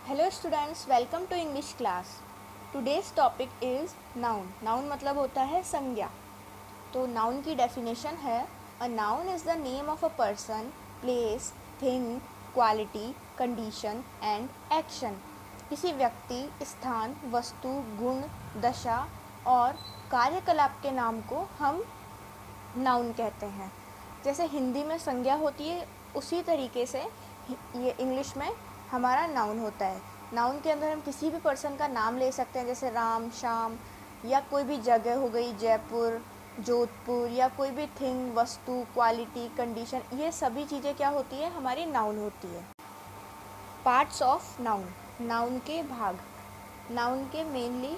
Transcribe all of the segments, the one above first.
Hello students, welcome to English class. Today's topic is noun. Noun मतलब होता है संज्ञा। तो नाउन की डेफिनेशन है, a noun is the name of a person, place, thing, quality, condition and action. किसी व्यक्ति, स्थान, वस्तु, गुण, दशा और कार्यकलाप के नाम को हम नाउन कहते हैं। जैसे हिंदी में संज्ञा होती है, उसी तरीके से ये इंग्लिश में हमारा नाउन होता है। नाउन के अंदर हम किसी भी पर्सन का नाम ले सकते हैं, जैसे राम, श्याम, या कोई भी जगह हो गई जयपुर, जोधपुर, या कोई भी थिंग, वस्तु, क्वालिटी, कंडीशन, ये सभी चीज़ें क्या होती है, हमारी नाउन होती है। पार्ट्स ऑफ नाउन, नाउन के भाग। नाउन के मेनली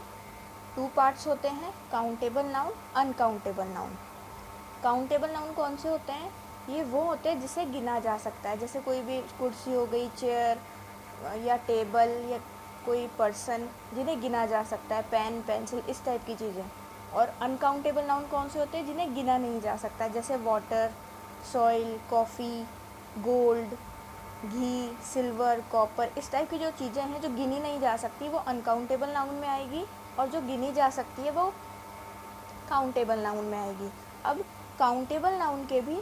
टू पार्ट्स होते हैं, countable noun, uncountable noun. Countable noun कौन से होते हैं? ये वो होते हैं जिसे गिना जा सकता है, जैसे कोई भी कुर्सी हो गई, चेयर या टेबल, या कोई पर्सन जिन्हें गिना जा सकता है, पेन, पेंसिल, इस टाइप की चीज़ें। और अनकाउंटेबल नाउन कौन से होते हैं? जिन्हें गिना नहीं जा सकता, जैसे वाटर, सॉइल, कॉफ़ी, गोल्ड, घी, सिल्वर, कॉपर, इस टाइप की जो चीज़ें हैं जो गिनी नहीं जा सकती, वो अनकाउंटेबल नाउन में आएगी, और जो गिनी जा सकती है वो काउंटेबल नाउन में आएगी। अब काउंटेबल नाउन के भी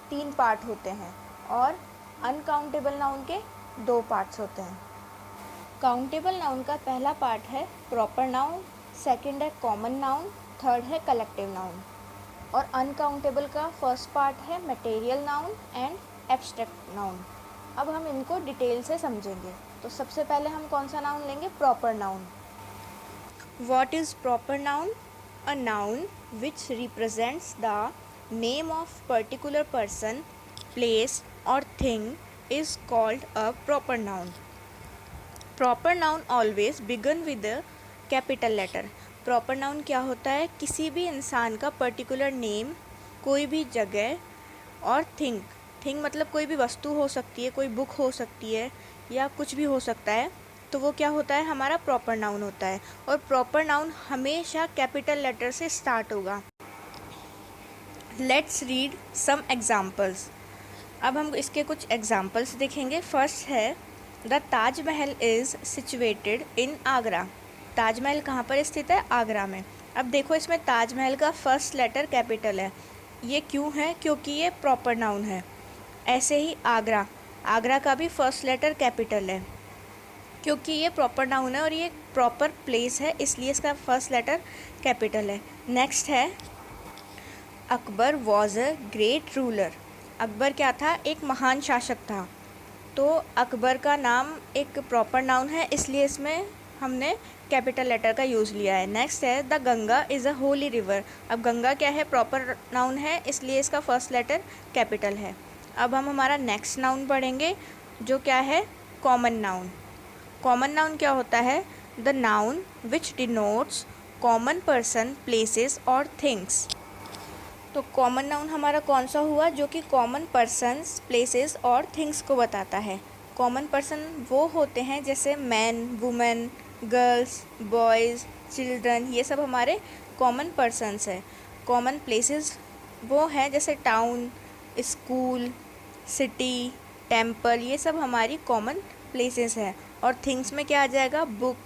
3 पार्ट होते हैं और अनकाउंटेबल नाउन के 2 पार्ट्स होते हैं। काउंटेबल नाउन का पहला पार्ट है प्रॉपर नाउन, सेकंड है कॉमन नाउन, थर्ड है कलेक्टिव नाउन। और अनकाउंटेबल का फर्स्ट पार्ट है material noun and abstract noun. अब हम इनको डिटेल से समझेंगे। तो सबसे पहले हम कौन सा नाउन लेंगे? Proper noun. What is proper noun? A noun which represents the name of particular person, place or thing is called a proper noun. Proper noun always begin with a capital letter. Proper noun क्या होता है? किसी भी इंसान का particular name, कोई भी जगह और थिंग मतलब कोई भी वस्तु हो सकती है, कोई बुक हो सकती है, या कुछ भी हो सकता है, तो वो क्या होता है? हमारा प्रॉपर नाउन होता है। और प्रॉपर नाउन हमेशा कैपिटल लेटर से स्टार्ट होगा। Let's read some examples. अब हम इसके कुछ एग्जाम्पल्स देखेंगे। फर्स्ट है, the Taj Mahal is situated in Agra. Taj Mahal कहाँ पर स्थित है? आगरा में। अब देखो, इसमें ताजमहल का फर्स्ट लेटर कैपिटल है। ये क्यों है? क्योंकि ये प्रॉपर नाउन है। ऐसे ही आगरा का भी फर्स्ट लेटर कैपिटल है, क्योंकि ये प्रॉपर नाउन है और ये प्रॉपर प्लेस है, इसलिए इसका फर्स्ट लेटर कैपिटल है। नेक्स्ट है, Akbar was a great ruler. Akbar क्या था? एक महान शासक था। तो अकबर का नाम एक प्रॉपर नाउन है, इसलिए इसमें हमने कैपिटल लेटर का यूज़ लिया है। नेक्स्ट है, the Ganga is a Holi river. अब गंगा क्या है? प्रॉपर नाउन है, इसलिए इसका फर्स्ट लेटर कैपिटल है। अब हम हमारा नेक्स्ट नाउन पढ़ेंगे, जो क्या है? Common noun. कॉमन नाउन क्या होता है? The noun which denotes common person, places और थिंग्स। तो कॉमन नाउन हमारा कौन सा हुआ? जो कि कॉमन पर्सन्स, प्लेसेस और थिंग्स को बताता है। कॉमन पर्सन वो होते हैं जैसे man, women, girls, boys, children, ये सब हमारे कॉमन पर्सन्स हैं। कॉमन प्लेसेस वो हैं जैसे टाउन, स्कूल, सिटी, टेम्पल, ये सब हमारी कॉमन प्लेसेस हैं। और थिंग्स में क्या आ जाएगा? बुक,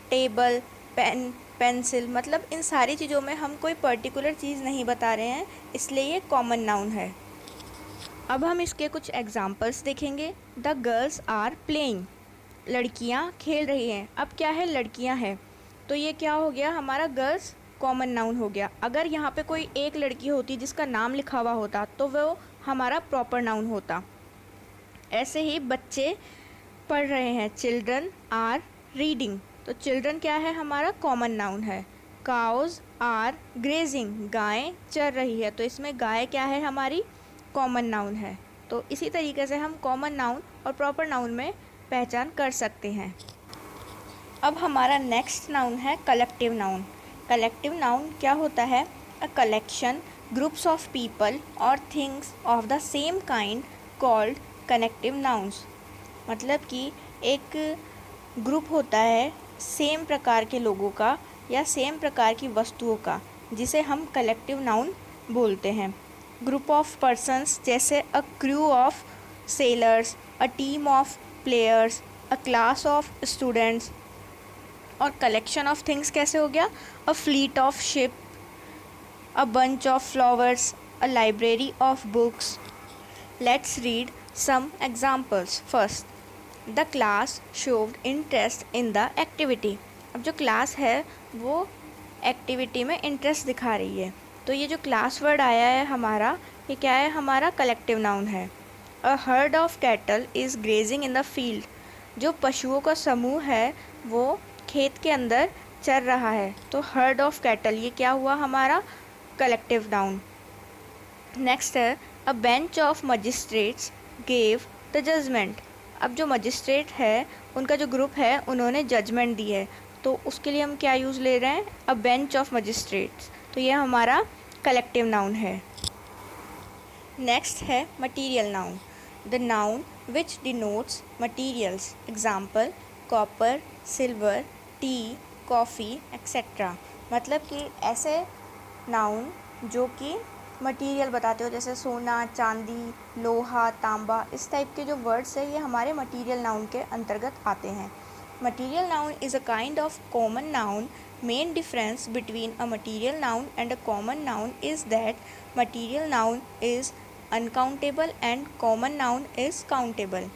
टेबल, पेन, पेंसिल, मतलब इन सारी चीज़ों में हम कोई पर्टिकुलर चीज़ नहीं बता रहे हैं, इसलिए ये कॉमन नाउन है। अब हम इसके कुछ एग्जाम्पल्स देखेंगे। The girls are playing. लड़कियां खेल रही हैं। अब क्या है? लड़कियां हैं, तो ये क्या हो गया? हमारा गर्ल्स कॉमन नाउन हो गया। अगर यहाँ पे कोई एक लड़की होती जिसका नाम लिखा हुआ होता, तो वो हमारा प्रॉपर नाउन होता। ऐसे ही बच्चे पढ़ रहे हैं, चिल्ड्रन आर रीडिंग, तो चिल्ड्रन क्या है? हमारा कॉमन नाउन है। काउज आर ग्रेजिंग, गायें चर रही है, तो इसमें गाय क्या है? हमारी कॉमन नाउन है। तो इसी तरीके से हम कॉमन नाउन और प्रॉपर नाउन में पहचान कर सकते हैं। अब हमारा नेक्स्ट नाउन है कलेक्टिव नाउन। कलेक्टिव नाउन क्या होता है? A collection, groups of people और things of the same kind called connective nouns. मतलब कि एक ग्रुप होता है सेम प्रकार के लोगों का या सेम प्रकार की वस्तुओं का, जिसे हम कलेक्टिव नाउन बोलते हैं। ग्रुप ऑफ पर्सन्स जैसे a crew of sailors, a team of players, a class of students, और कलेक्शन ऑफ थिंग्स कैसे हो गया, a fleet of ship, a bunch of flowers, a library of books. Let's read some examples. First, the class showed interest in the activity. अब जो class है वो activity में interest दिखा रही है। तो ये जो क्लास वर्ड आया है हमारा, ये क्या है, हमारा कलेक्टिव नाउन है। A herd of cattle is grazing in the field. जो पशुओं का समूह है वो खेत के अंदर चर रहा है। तो हर्ड ऑफ कैटल ये क्या हुआ हमारा कलेक्टिव नाउन। नेक्स्ट है, a bench of magistrates gave the judgement. अब जो मजिस्ट्रेट है उनका जो ग्रुप है उन्होंने जजमेंट दी है, तो उसके लिए हम क्या यूज़ ले रहे हैं, अ बेंच ऑफ मजिस्ट्रेट्स। तो ये हमारा कलेक्टिव नाउन है। नेक्स्ट है material noun, the noun which denotes materials. Example, copper, silver, T, coffee etcetera. मतलब कि ऐसे नाउन जो कि मटीरियल बताते हो, जैसे सोना, चांदी, लोहा, तांबा, इस टाइप के जो वर्ड्स है ये हमारे मटीरियल नाउन के अंतर्गत आते हैं। Material noun is a kind of common noun. Main difference between a material noun and a common noun is that material noun is uncountable and common noun is countable.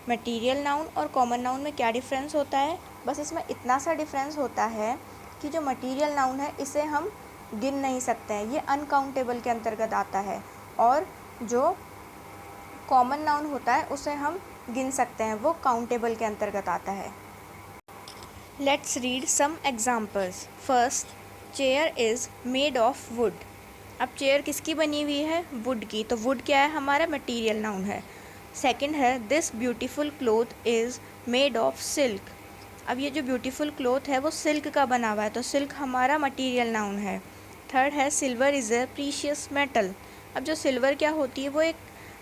Material noun और common noun में क्या difference होता है, बस इसमें इतना सा difference होता है कि जो मटीरियल नाउन है इसे हम गिन नहीं सकते हैं, ये अनकाउंटेबल के अंतर्गत आता है, और जो कॉमन नाउन होता है उसे हम गिन सकते हैं, वो काउंटेबल के अंतर्गत आता है। Let's read some examples. First, chair is made of wood. अब चेयर किसकी बनी हुई है, वुड की, तो वुड क्या है हमारा मटीरियल नाउन है। सेकंड है, this beautiful cloth is made of silk. अब ये जो ब्यूटीफुल क्लोथ है वो सिल्क का बना हुआ है, तो सिल्क हमारा मटीरियल नाउन है। थर्ड है, silver is a precious metal. अब जो सिल्वर क्या होती है वो एक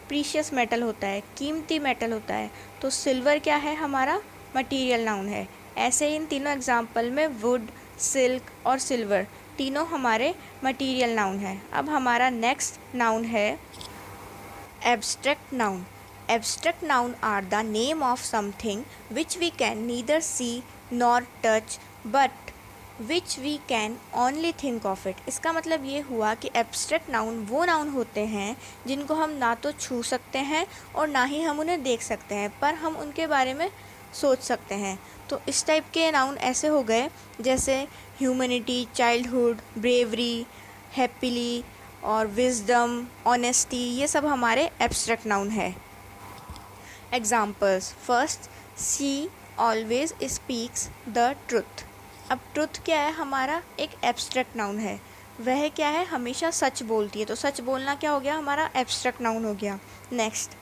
प्रीशियस मेटल होता है, कीमती मेटल होता है, तो सिल्वर क्या है हमारा मटीरियल नाउन है। ऐसे इन तीनों एग्जाम्पल में वुड, सिल्क और सिल्वर तीनों हमारे मटीरियल नाउन है। अब हमारा नेक्स्ट नाउन है abstract noun. Abstract noun are the name of something which we can neither see nor touch but which we can only think of it। इसका मतलब ये हुआ कि एब्स्ट्रैक्ट नाउन वो नाउन होते हैं जिनको हम ना तो छू सकते हैं और ना ही हम उन्हें देख सकते हैं, पर हम उनके बारे में सोच सकते हैं। तो इस टाइप के नाउन ऐसे हो गए जैसे ह्यूमैनिटी, चाइल्डहुड, ब्रेवरी, हैप्पीली और विजडम, ऑनेस्टी, ये सब हमारे एब्स्ट्रैक्ट नाउन है। Examples. First, she always speaks the truth. अब ट्रुथ क्या है हमारा एक एब्स्ट्रैक्ट नाउन है, वह क्या है हमेशा सच बोलती है, तो सच बोलना क्या हो गया हमारा एब्स्ट्रैक्ट नाउन हो गया। Next,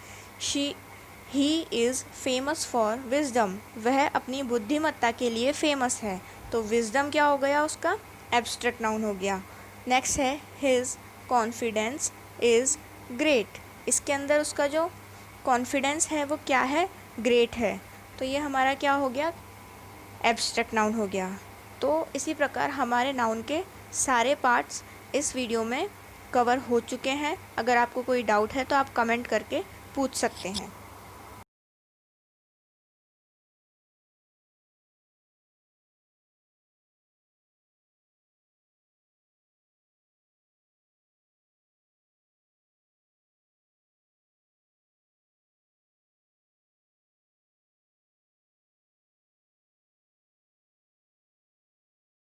he is famous for wisdom. वह अपनी बुद्धिमत्ता के लिए फेमस है, तो विजडम क्या हो गया उसका एब्स्ट्रैक्ट नाउन हो गया। नेक्स्ट है, हिज कॉन्फिडेंस इज़ ग्रेट। इसके अंदर उसका जो कॉन्फिडेंस है वो क्या है, ग्रेट है, तो ये हमारा क्या हो गया एब्स्ट्रैक्ट नाउन हो गया। तो इसी प्रकार हमारे नाउन के सारे पार्ट्स इस वीडियो में कवर हो चुके हैं। अगर आपको कोई डाउट है तो आप कमेंट करके पूछ सकते हैं।